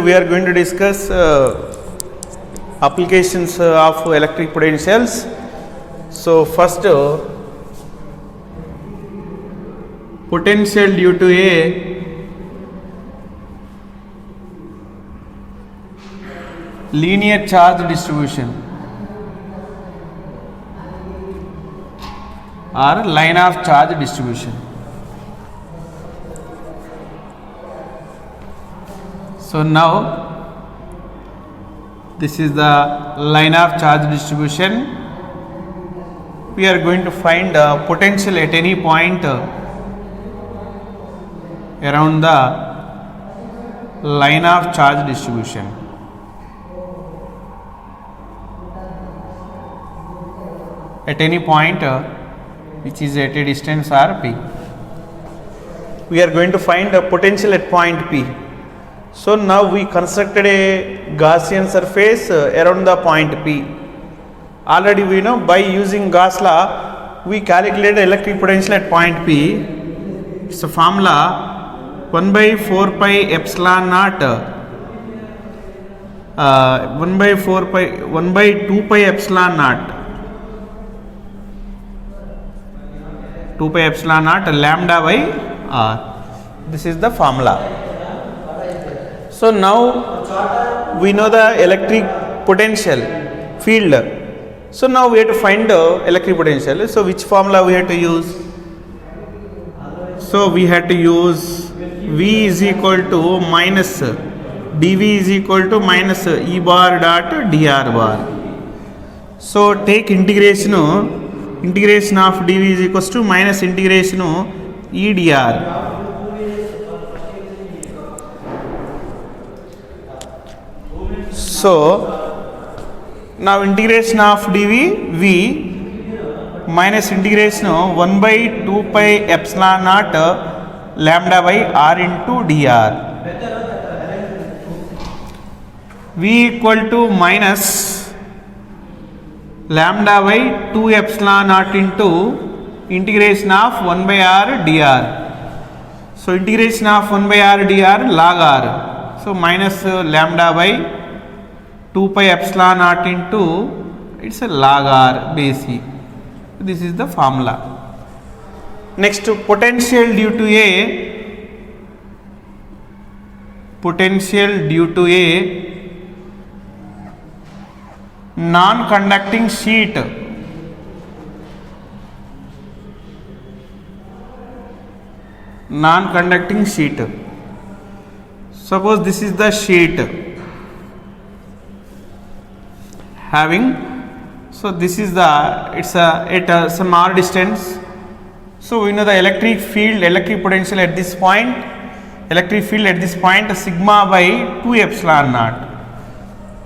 We are going to discuss applications of electric potentials. So first, potential due to a linear charge distribution or line of charge distribution. So now this is the line of charge distribution. We are going to find potential at any point around the line of charge distribution. At any point which is at a distance r p. We are going to find a potential at point P. So now we constructed a Gaussian surface around the point P. Already we know by using Gauss law we calculated electric potential at point P. It's a formula 1 by 4 pi epsilon naught 1 by 2 pi epsilon naught 2 pi epsilon naught lambda by r. This is the formula. So now we know the electric potential field. So now we have to find the electric potential. So which formula we have to use? So we have to use V is equal to minus dV is equal to minus E bar dot dr bar. So take integration of dV is equals to minus integration E dr. So now integration of dV V minus integration of 1 by 2 pi epsilon naught lambda by r into dr. V equal to minus lambda by 2 epsilon naught into integration of 1 by r dr. So integration of 1 by r dr log r. So minus lambda by 2 pi epsilon naught into it's a log r base e. This is the formula. Next, potential due to a non-conducting sheet. Non-conducting sheet. Suppose this is the sheet having, so this is the, it's at some r distance. So we know the electric potential at this point, sigma by 2 epsilon naught.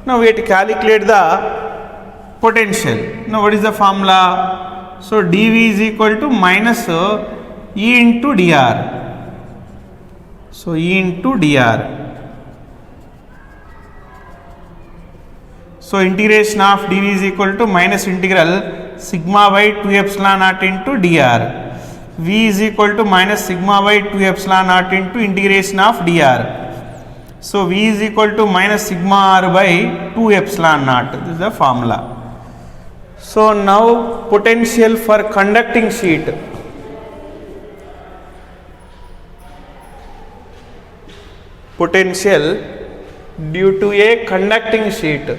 Now we have to calculate the potential. Now what is the formula? So dV is equal to minus E into dr. So E into dr. So integration of dV is equal to minus integral sigma by 2 epsilon naught into dr. V is equal to minus sigma by 2 epsilon naught into integration of dr. So V is equal to minus sigma r by 2 epsilon naught. This is the formula. So now potential for conducting sheet. Potential due to a conducting sheet.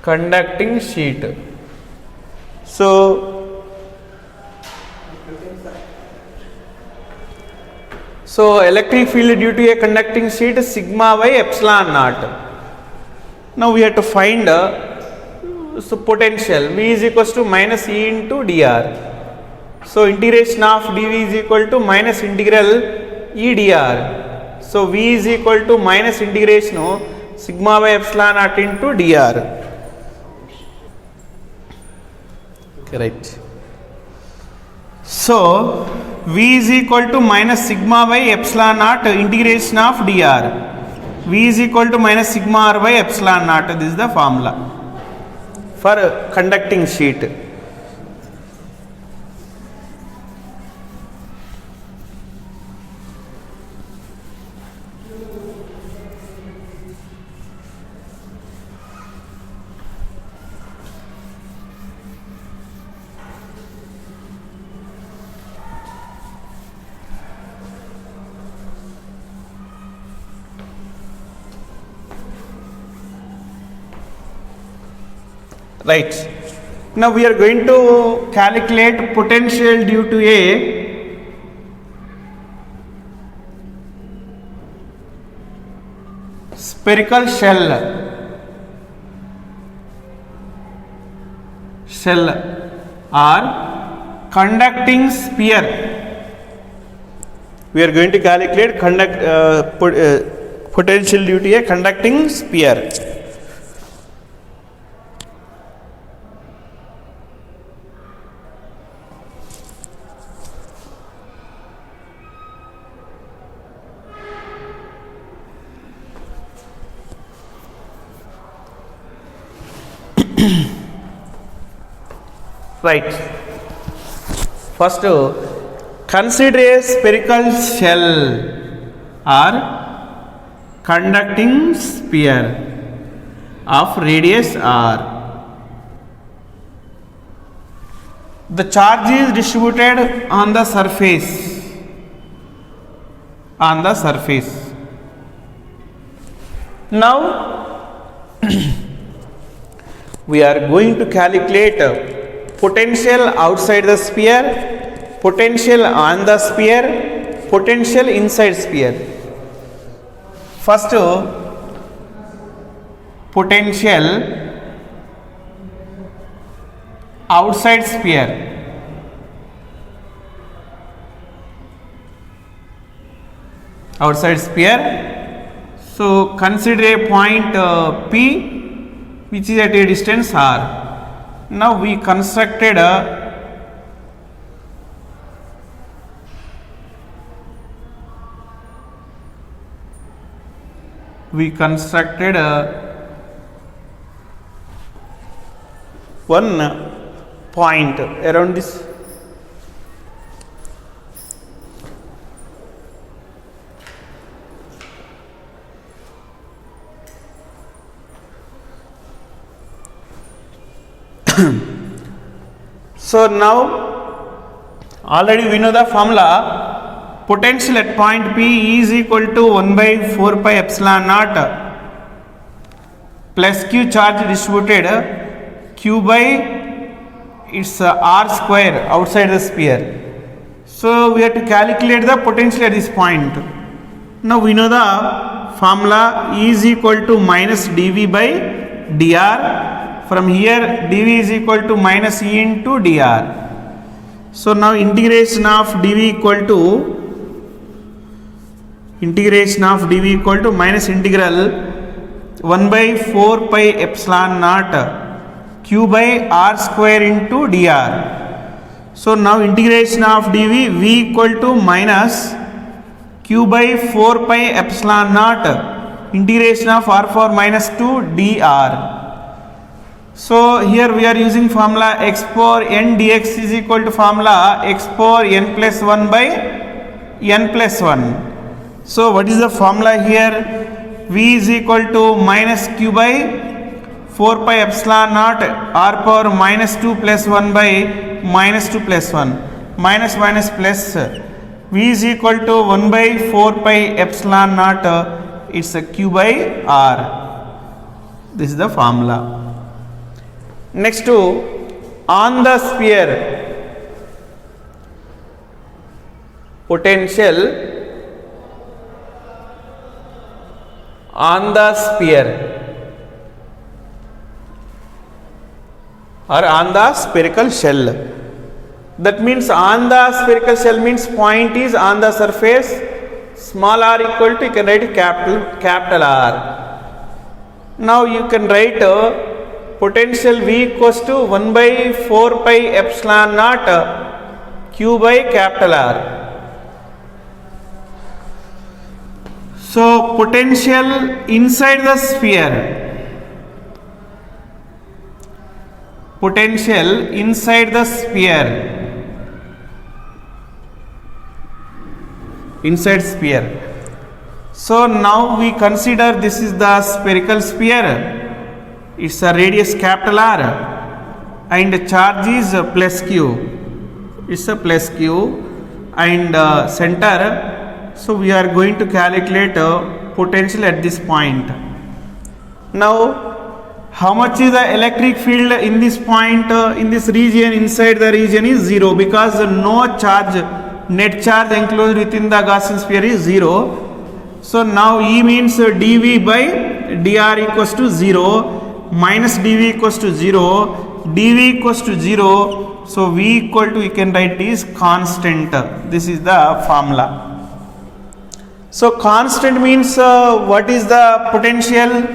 Conducting sheet. So electric field due to a conducting sheet is sigma by epsilon naught. Now we have to find so potential V is equals to minus E into dr. So integration of dV is equal to minus integral E dr. So V is equal to minus integration of sigma by epsilon naught into dr. Right. So V is equal to minus sigma by epsilon naught integration of dr. V is equal to minus sigma r by epsilon naught. This is the formula for conducting sheet. right? Now we are going to calculate potential due to a spherical shell or conducting sphere. We are going to calculate potential due to a conducting sphere. Right. First, consider a spherical shell or conducting sphere of radius r. The charge is distributed on the surface. Now we are going to calculate potential outside the sphere, potential on the sphere, potential inside sphere. First, potential outside sphere. So consider a point P which is at a distance r. Now we constructed one point around this so now already we know the formula. Potential at point P is equal to 1 by 4 pi epsilon naught plus q charge distributed q by its r square outside the sphere. So we have to calculate the potential at this point. Now we know the formula is equal to minus dv by dr. From here dv is equal to minus e into dr. So now integration of dv equal to minus integral 1 by 4 pi epsilon naught q by r square into dr. So now integration of dv v equal to minus q by 4 pi epsilon naught integration of r power minus 2 dr. So here we are using formula x power n dx is equal to formula x power n plus 1 by n plus 1. So what is the formula here? V is equal to minus q by 4 pi epsilon naught r power minus 2 plus 1 by minus 2 plus 1 minus minus plus. V is equal to 1 by 4 pi epsilon naught it's a q by r. This is the formula. Next to on the sphere, potential on the sphere or on the spherical shell. That means on the spherical shell means point is on the surface, small r equal to, you can write capital R. Now you can write potential V equals to 1 by 4 pi epsilon naught q by capital R. So potential inside the sphere, inside sphere. So now we consider this is the spherical sphere. It's a radius capital R and charge is plus q. It's a plus q and center. So we are going to calculate potential at this point. Now How much is the electric field in this point, in this region, inside the region is 0, because no charge, net charge enclosed within the Gaussian sphere is 0. So now E means dV by dr equals to 0, minus dV equals to 0, dV equals to 0. So V equal to, you can write is constant. This is the formula. So constant means what is the potential?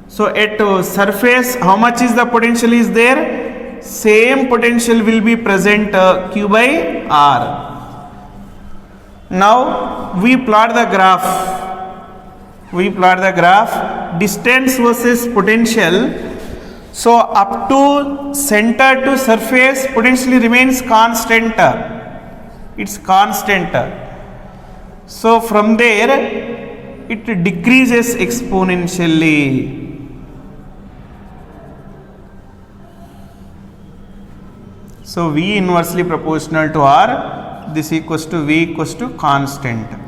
So at surface, how much is the potential is there? Same potential will be present Q by R. Now we plot the graph. We plot the graph, distance versus potential. So up to center to surface, potential remains constant. It's constant. So from there, it decreases exponentially. So V inversely proportional to R, this equals to V equals to constant.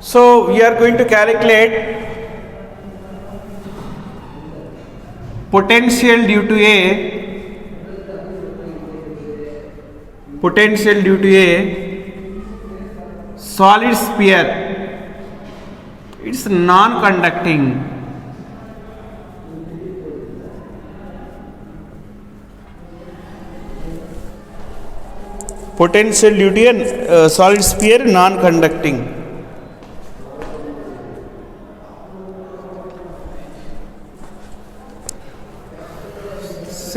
So we are going to calculate potential due to a solid sphere. It's non-conducting. Potential due to a solid sphere non-conducting.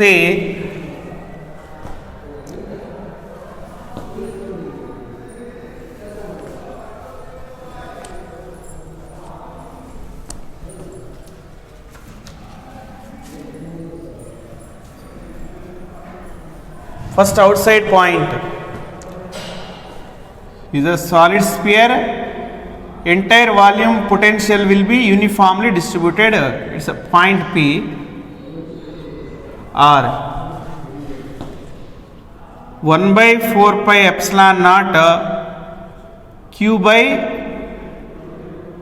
Say first outside point is a solid sphere, entire volume potential will be uniformly distributed. It's a point P. R 1 by 4 pi epsilon naught Q by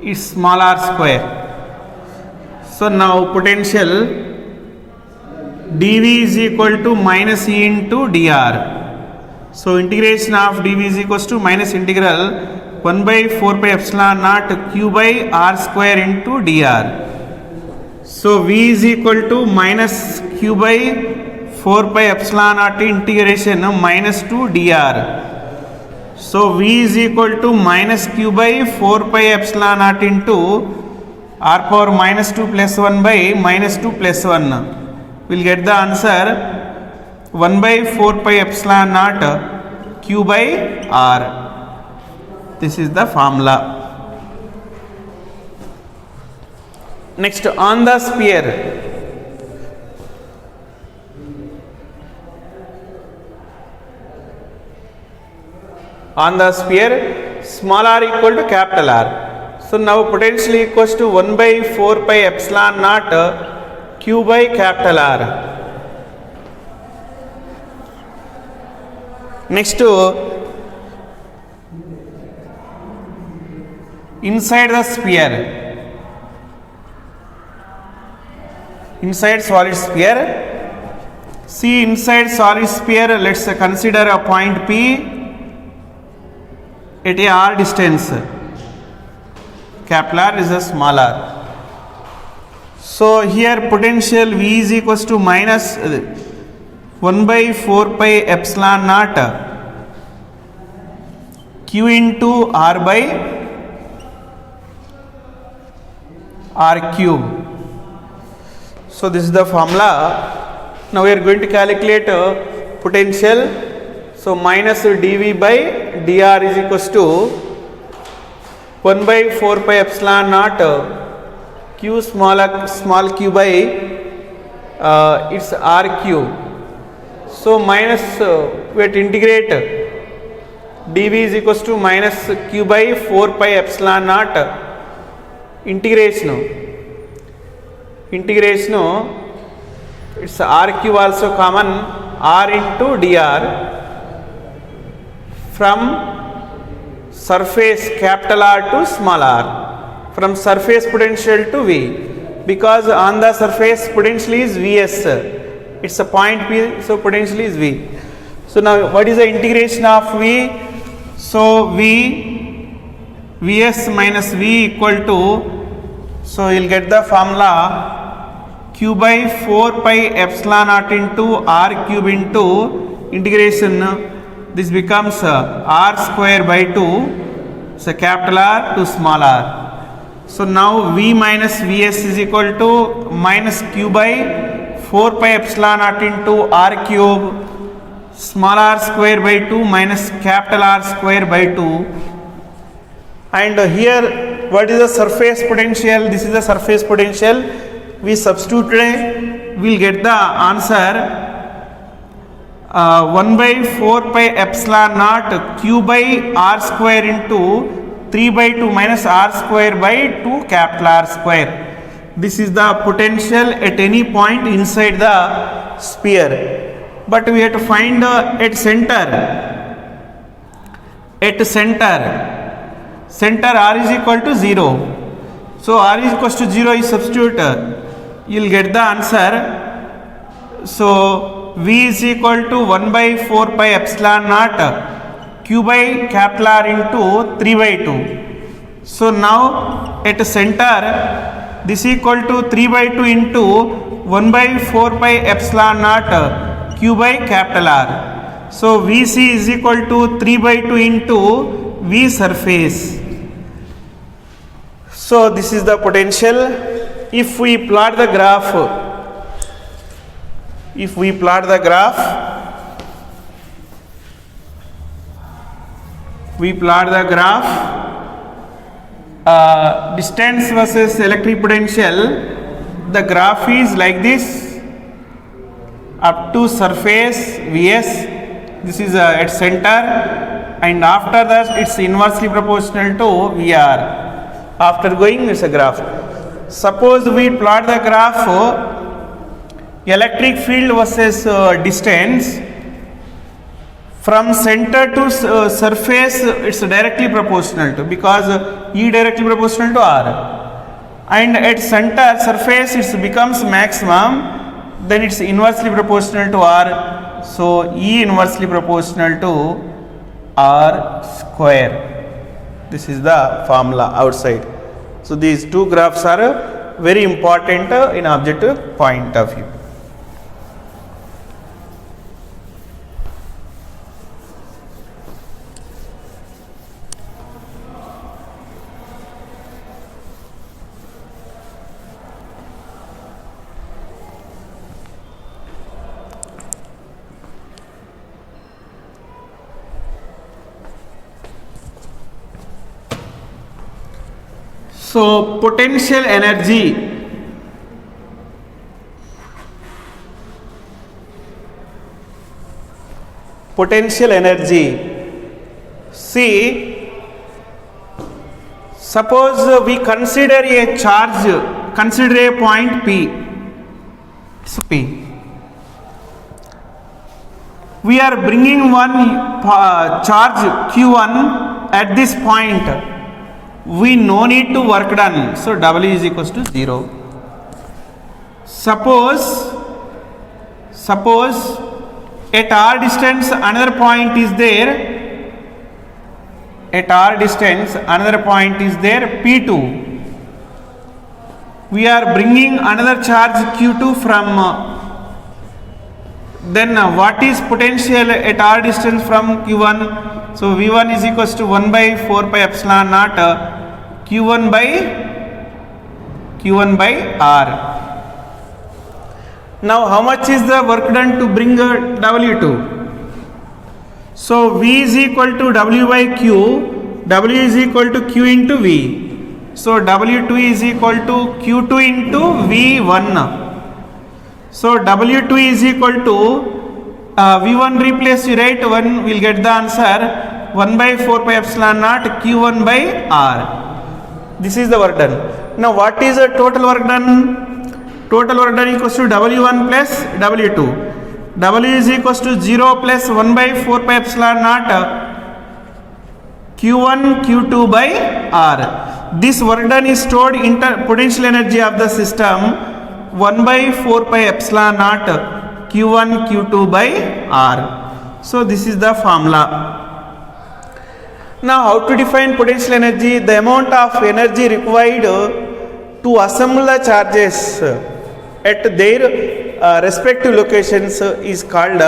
is small r square. So now potential dV is equal to minus E into dr. So integration of dV is equals to minus integral 1 by 4 pi epsilon naught Q by r square into dr. So V is equal to minus Q by 4 pi epsilon naught integration minus 2 dr. So V is equal to minus Q by 4 pi epsilon naught into r power minus 2 plus 1 by minus 2 plus 1. We'll get the answer 1 by 4 pi epsilon naught Q by r. This is the formula. Next, on the sphere, small r equal to capital R. So now potential equals to 1 by 4 pi epsilon naught Q by capital R. Next, inside the sphere, inside solid sphere. See, inside solid sphere, let's consider a point P at a r distance. Capital R is a small r. So here potential V is equals to minus 1 by 4 pi epsilon naught Q into R by R cube. So this is the formula. Now we are going to calculate potential. So minus dV by dr is equals to 1 by 4 pi epsilon naught q small q by its r cube. So minus we have to integrate dV is equals to minus q by 4 pi epsilon naught integration it's r cube also common r into dr from surface capital R to small r, from surface potential to V, because on the surface potential is Vs, it's a point P, so potential is V. So now what is the integration of V? So Vs minus V equal to, so you'll get the formula q by 4 pi epsilon naught into r cube into integration, this becomes r square by 2, so capital R to small r. So now V minus Vs is equal to minus q by 4 pi epsilon naught into r cube small r square by 2 minus capital R square by 2. And here what is the surface potential? This is the surface potential. We substitute, we will get the answer 1 by 4 pi epsilon naught q by r square into 3 by 2 minus r square by 2 capital R square. This is the potential at any point inside the sphere. But we have to find at center. At center r is equal to 0. So r is equal to 0 is substitute. You will get the answer. So V is equal to 1 by 4 pi epsilon naught q by capital R into 3 by 2. So now at center this is equal to 3 by 2 into 1 by 4 pi epsilon naught q by capital R. So Vc is equal to 3 by 2 into V surface. So this is the potential. If we plot the graph, distance versus electric potential, the graph is like this up to surface Vs, this is at center, and after that it's inversely proportional to Vr. After going, it's a graph. Suppose we plot the graph electric field versus distance from center to surface, it's directly proportional to, because E directly proportional to R, and at center surface it becomes maximum, then it's inversely proportional to R, so E inversely proportional to R square. This is the formula outside. So these two graphs are very important in objective point of view. So potential energy, see, suppose we consider a charge, consider a point P, it's P. We are bringing one charge Q1 at this point. We no need to work done, so W is equals to 0. suppose at r distance another point is there, at r distance another point is there, P2. We are bringing another charge Q2 from then what is potential at r distance from Q1? So V1 is equals to 1 by 4 pi epsilon naught Q1 by R. Now how much is the work done to bring W2? So V is equal to W by Q, W is equal to Q into V. So W2 is equal to Q2 into V1. So W2 is equal to V1 replace you write 1, we'll get the answer 1 by 4 pi epsilon naught Q1 by R. This is the work done. Now what is the total work done? Total work done equals to W1 plus W2. W is equals to 0 plus 1 by 4 pi epsilon naught Q1 Q2 by R. This work done is stored in potential energy of the system 1 by 4 pi epsilon naught Q1 Q2 by R. So this is the formula. Now how to define potential energy? The amount of energy required to assemble the charges at their respective locations is called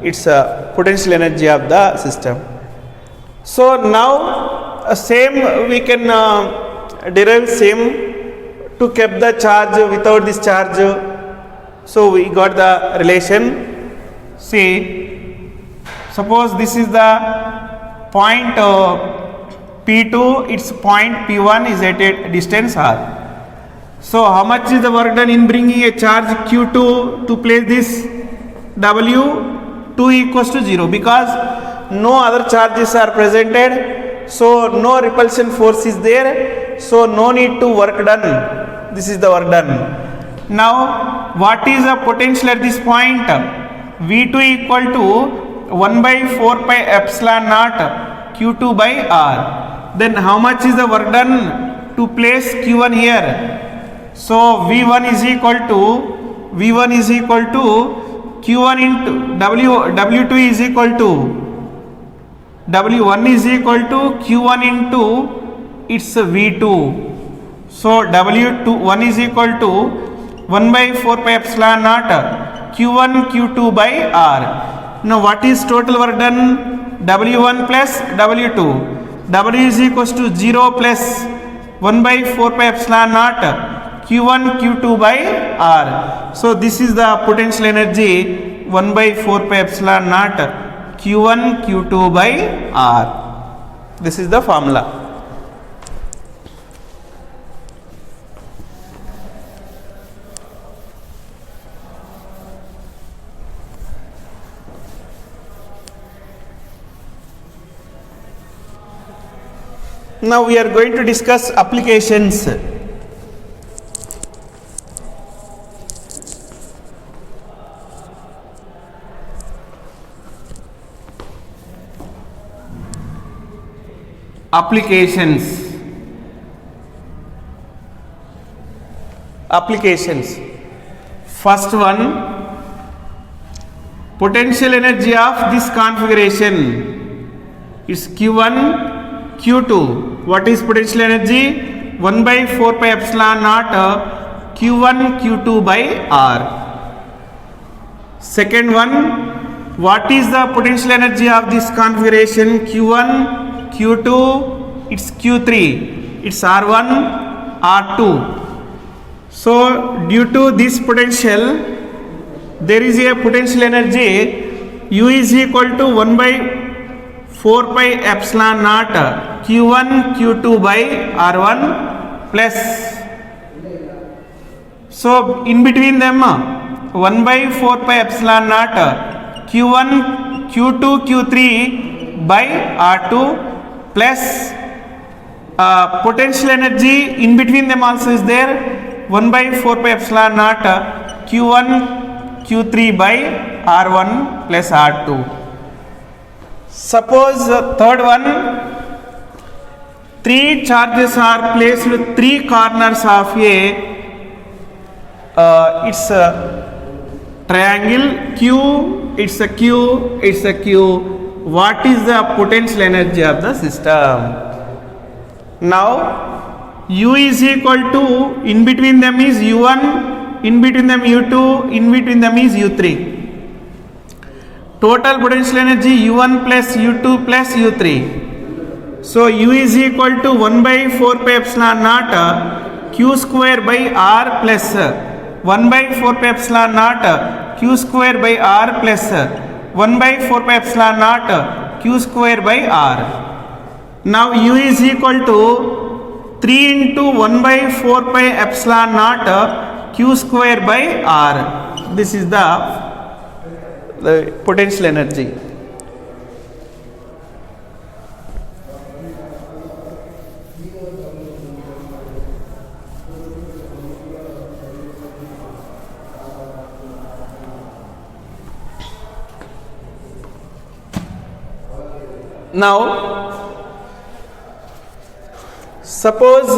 its potential energy of the system. So now same we can derive same to keep the charge without this charge. So we got the relation. See, suppose this is the point P2, its point P1 is at a distance R. So how much is the work done in bringing a charge Q2 to place this W2 equals to 0 because no other charges are presented. So no repulsion force is there. So no need to work done. This is the work done. Now what is the potential at this point? V2 equal to 1 by 4 pi epsilon naught Q2 by R. Then how much is the work done to place Q1 here? So V1 is equal to Q1 into W2 is equal to W1 is equal to Q1 into its V2. So W1 is equal to 1 by 4 pi epsilon naught Q1 Q2 by R. Now what is total work done? W1 plus W2. W is equals to 0 plus 1 by 4 pi epsilon naught Q1 Q2 by R. So this is the potential energy 1 by 4 pi epsilon naught Q1 Q2 by R. This is the formula. Now we are going to discuss applications. Applications. First one, potential energy of this configuration is Q1 Q2. What is potential energy? 1 by 4 pi epsilon naught Q1 Q2 by R. Second one, what is the potential energy of this configuration? Q1 Q2, it's Q3, it's R1 R2. So due to this potential there is a potential energy U is equal to 1 by 4 pi epsilon naught Q1 Q2 by R1 plus, so in between them 1 by 4 pi epsilon naught Q1 Q2 Q3 by R2 plus potential energy in between them also is there 1 by 4 pi epsilon naught Q1 Q3 by R1 plus R2. Suppose third one, 3 charges are placed with 3 corners of a it's a triangle Q, it's a Q, it's a Q. What is the potential energy of the system? Now U is equal to, in between them is U1, in between them U2, in between them is U3. Total potential energy U1 plus U2 plus U3. So U is equal to 1 by 4 pi epsilon naught Q square by R plus 1 by 4 pi epsilon naught Q square by R plus 1 by 4 pi epsilon naught Q square by R. Now U is equal to 3 into 1 by 4 pi epsilon naught Q square by R. This is the potential energy. Now suppose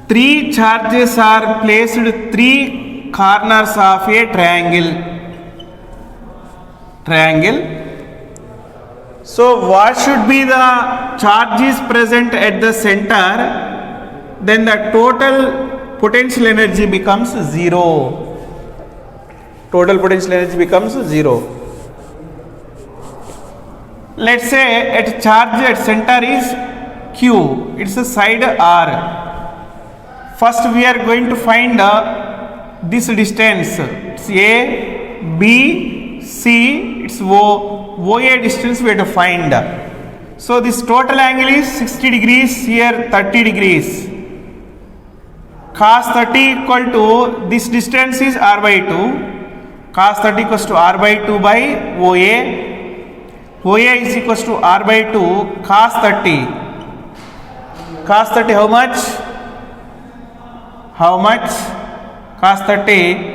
three charges are placed three corners of a triangle. So what should be the charges present at the center? Then the total potential energy becomes zero. Total potential energy becomes zero. Let's say at charge at center is Q, it's a side R. First we are going to find this distance. It's A, B, C, it's O. OA distance we have to find. So this total angle is 60 degrees, here 30 degrees. Cos 30 equal to, this distance is R by 2. Cos 30 equals to R by 2 by OA. OA is equals to R by 2 cos 30. Cos 30 how much? How much? Cos 30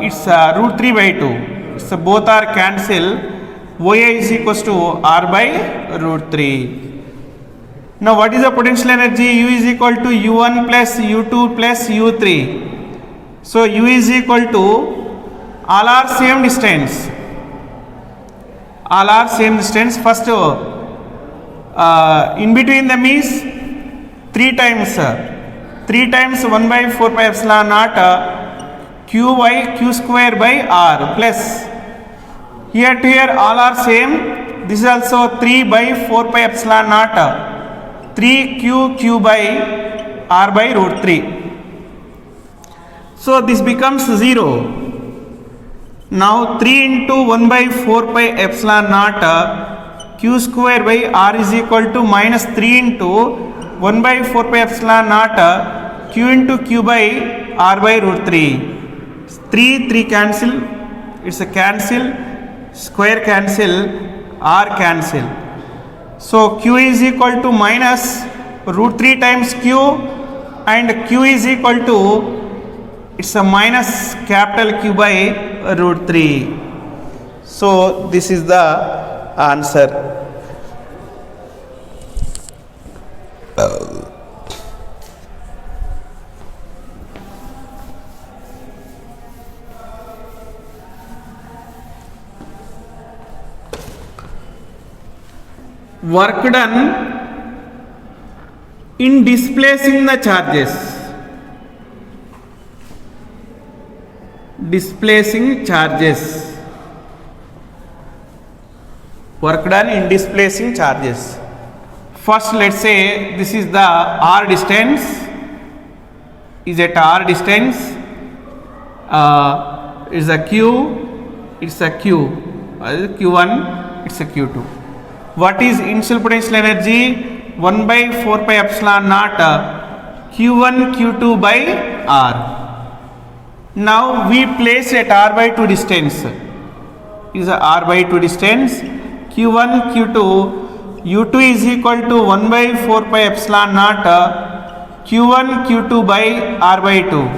it's root 3 by 2. It's both are cancel. OA is equals to R by root 3. Now what is the potential energy? U is equal to U1 plus U2 plus U3. So U is equal to, all are same distance. All are same distance. First in between them is 3 times 1 by 4 pi epsilon naught Q by Q square by R plus, here to here all are same. This is also 3 by 4 pi epsilon naught 3 Q by R by root 3. So this becomes 0. Now 3 into 1 by 4 pi epsilon naught Q square by R is equal to minus 3 into 1 by 4 pi epsilon naught Q into Q by R by root 3. 3 cancel, it's a cancel, square cancel, R cancel. So Q is equal to minus root 3 times Q, and Q is equal to, it's a minus capital Q by root 3. So this is the answer. Work done in displacing the charges. Displacing charges. Work done in displacing charges. First let's say this is the R distance, is at R distance, is a Q, it's a Q, Q1, it's a Q2. What is initial potential energy? 1 by 4 pi epsilon naught Q1 Q2 by R. Now we place at R by 2 distance, is a R by 2 distance, Q1 Q2, U2 is equal to 1 by 4 pi epsilon naught Q1 Q2 by R by 2.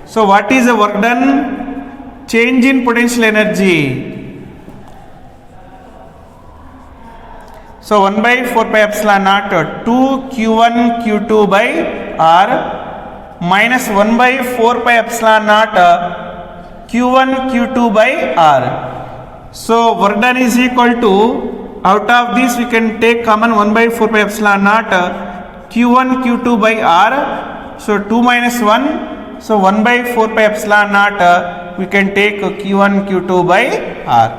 So what is the work done? Change in potential energy. So 1 by 4 pi epsilon naught 2 Q1 Q2 by R minus 1 by 4 pi epsilon naught q1 q2 by r. So work done is equal to, out of this we can take common 1 by 4 pi epsilon naught q1 q2 by r. So 2 minus 1, so 1 by 4 pi epsilon naught we can take q1 q2 by r.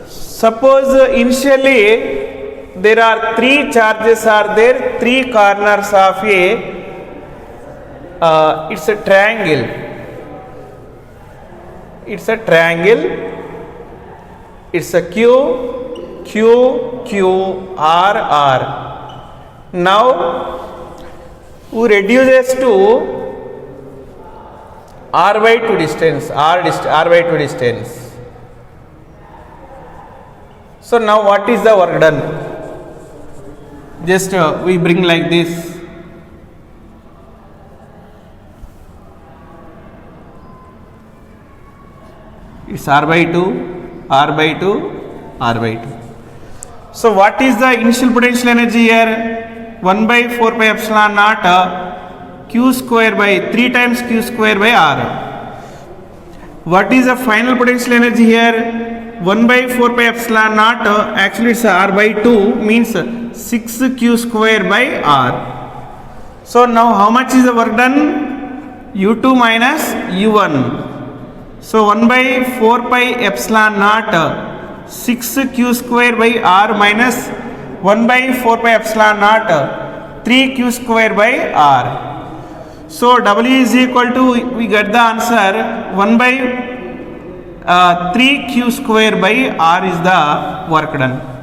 Suppose initially there are 3 charges are there, 3 corners of a it's a triangle. It's a triangle. It's a q q q r r. Now who reduces to r by 2 distance, r by 2 distance. So now what is the work done? Just we bring like this. It's r by 2, r by 2, r by 2. So what is the initial potential energy here? 1 by 4 pi epsilon naught q square by 3 times q square by r. What is the final potential energy here? 1 by 4 pi epsilon naught, actually it's r by 2, means 6q square by r. So now how much is the work done? u2 minus u1. So 1 by 4 pi epsilon naught 6q square by r minus 1 by 4 pi epsilon naught 3q square by r. So W is equal to, we get the answer 1 by 3q square by r is the work done.